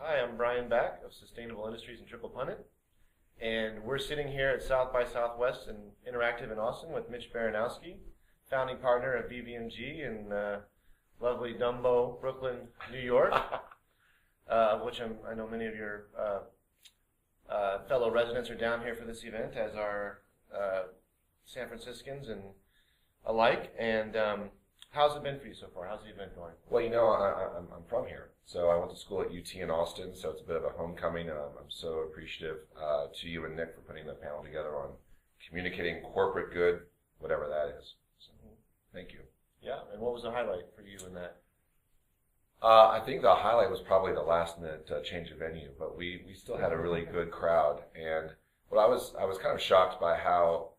Hi, I'm Brian Back of Sustainable Industries in TriplePundit, and we're sitting here at South by Southwest and Interactive in Austin with Mitch Baranowski, founding partner of BBMG in lovely Dumbo, Brooklyn, New York, which I know many of your fellow residents are down here for this event, as are San Franciscans and alike. And how's it been for you so far? How's the event going? Well, I'm from here, so I went to school at UT in Austin, so it's a bit of a homecoming. I'm so appreciative to you and Nick for putting the panel together on communicating corporate good, whatever that is. So, thank you. Yeah, and what was the highlight for you in that? I think the highlight was probably the last minute change of venue, but we still had a really good crowd, and what I was kind of shocked by how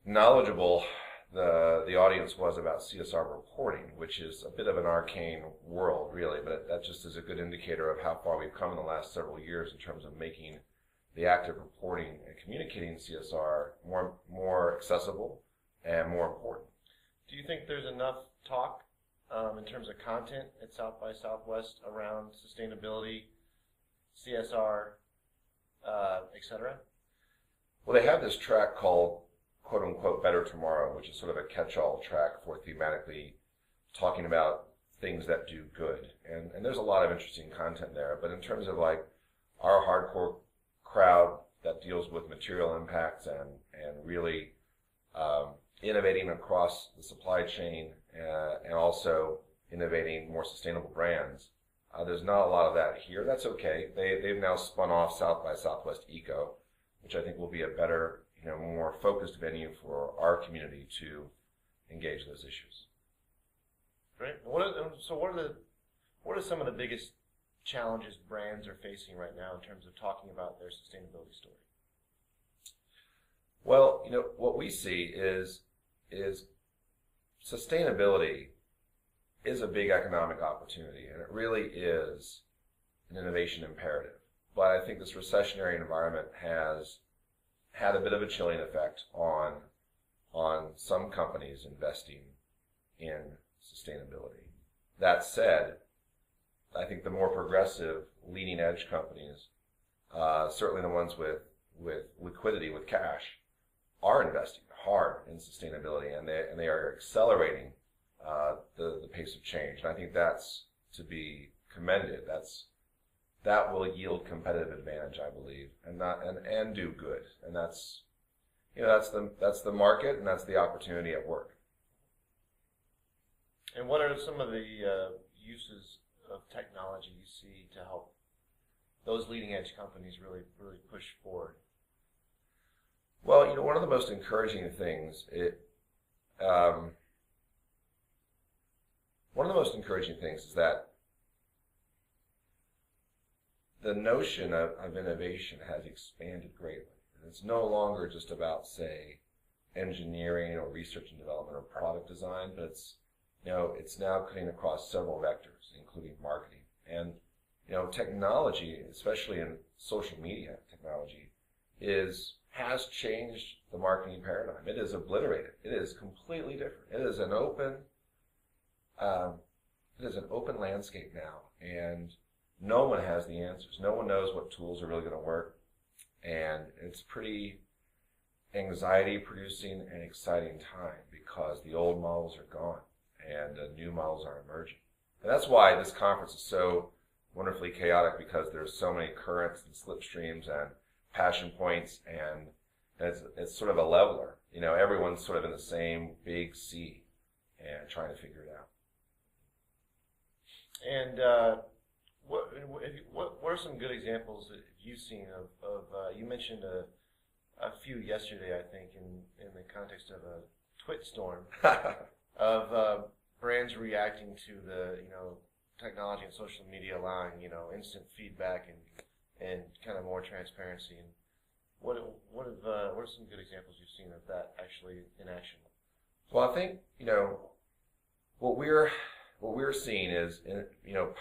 knowledgeable the audience was about CSR reporting, which is a bit of an arcane world, really, but that just is a good indicator of how far we've come in the last several years in terms of making the act of reporting and communicating CSR more accessible and more important. Do you think there's enough talk in terms of content at South by Southwest around sustainability, CSR, etc.? Well, they have this track called quote-unquote Better Tomorrow, which is sort of a catch-all track for thematically talking about things that do good. And there's a lot of interesting content there. But in terms of like our hardcore crowd that deals with material impacts and really innovating across the supply chain and also innovating more sustainable brands, there's not a lot of that here. That's okay. They've now spun off South by Southwest Eco, which I think will be a better, more focused venue for our community to engage those issues. Great. What are some of the biggest challenges brands are facing right now in terms of talking about their sustainability story? Well, what we see is sustainability is a big economic opportunity, and it really is an innovation imperative. But I think this recessionary environment has had a bit of a chilling effect on some companies investing in sustainability. That said, I think the more progressive, leading edge companies, certainly the ones with liquidity, with cash, are investing hard in sustainability, and they are accelerating the pace of change. And I think that's to be commended. That will yield competitive advantage, I believe, and do good. And that's the market, and that's the opportunity at work. And what are some of the uses of technology you see to help those leading edge companies really push forward? Well, one of the most encouraging things is that the notion of innovation has expanded greatly. It's no longer just about, say, engineering or research and development or product design, but it's now cutting across several vectors, including marketing. And technology, especially in social media technology, has changed the marketing paradigm. It is obliterated. It is completely different. It is an open landscape now, and no one has the answers. No one knows what tools are really going to work, and it's pretty anxiety-producing and exciting time because the old models are gone and new models are emerging. And that's why this conference is so wonderfully chaotic, because there's so many currents and slipstreams and passion points, and it's sort of a leveler. Everyone's sort of in the same big sea and trying to figure it out. And what are some good examples that you've seen of you mentioned a few yesterday, I think, in the context of a twit storm of brands reacting to the technology and social media allowing instant feedback and kind of more transparency. And what are some good examples you've seen of that actually in action? Well, I think what we're seeing is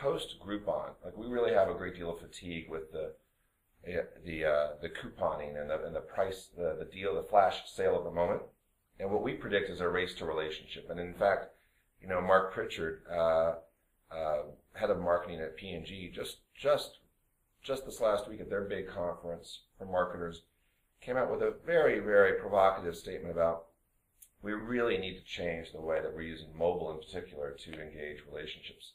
post Groupon, like, we really have a great deal of fatigue with the couponing and the price, the deal, the flash sale of the moment. And what we predict is a race to relationship. And in fact, Mark Pritchard head of marketing at P&G, just this last week at their big conference for marketers, came out with a very, very provocative statement about we really need to change the way that we're using mobile in particular to engage relationships.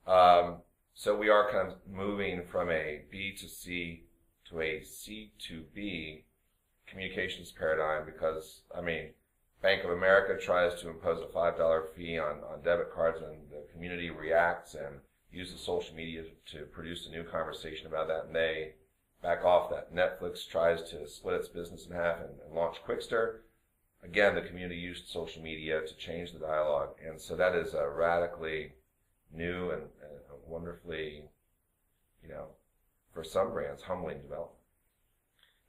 So we are kind of moving from a B2C to a C2B communications paradigm because, I mean, Bank of America tries to impose a $5 fee on debit cards, and the community reacts and uses social media to produce a new conversation about that, and they back off that. Netflix tries to split its business in half and launch Quickster. Again, the community used social media to change the dialogue, and so that is a radically new and wonderfully, for some brands, humbling development.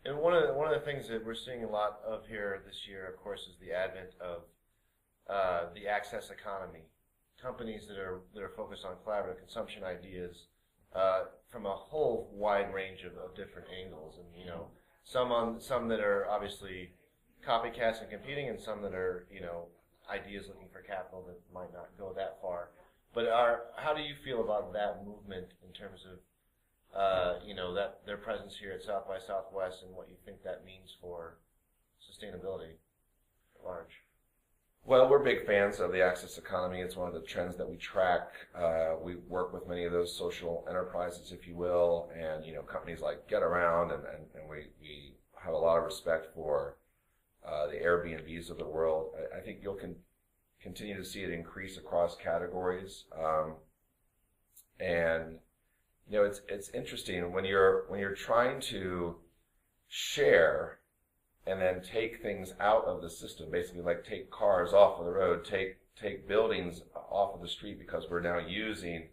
And one of the things that we're seeing a lot of here this year, of course, is the advent of the access economy. Companies that are focused on collaborative consumption ideas from a whole wide range of different angles, and some that are obviously copycats and competing, and some that are ideas looking for capital that might not go that far. But how do you feel about that movement in terms of that their presence here at South by Southwest and what you think that means for sustainability at large? Well, we're big fans of the access economy. It's one of the trends that we track. We work with many of those social enterprises, if you will, and companies like Get Around, and we have a lot of respect for the Airbnbs of the world. I think you'll continue to see it increase across categories, and it's interesting when you're trying to share and then take things out of the system, basically like take cars off of the road, take buildings off of the street, because we're now using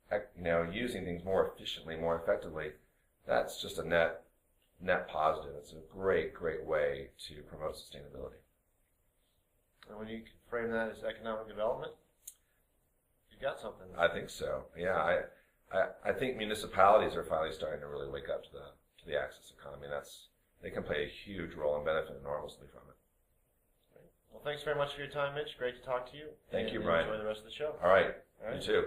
things more efficiently, more effectively. That's just a net positive. It's a great way to promote sustainability. And when you frame that as economic development, you've got something. I think so. Yeah, I think municipalities are finally starting to really wake up to the access economy. They can play a huge role and benefit enormously from it. Well, thanks very much for your time, Mitch. Great to talk to you. Thank you, Brian. Enjoy the rest of the show. All right. You too.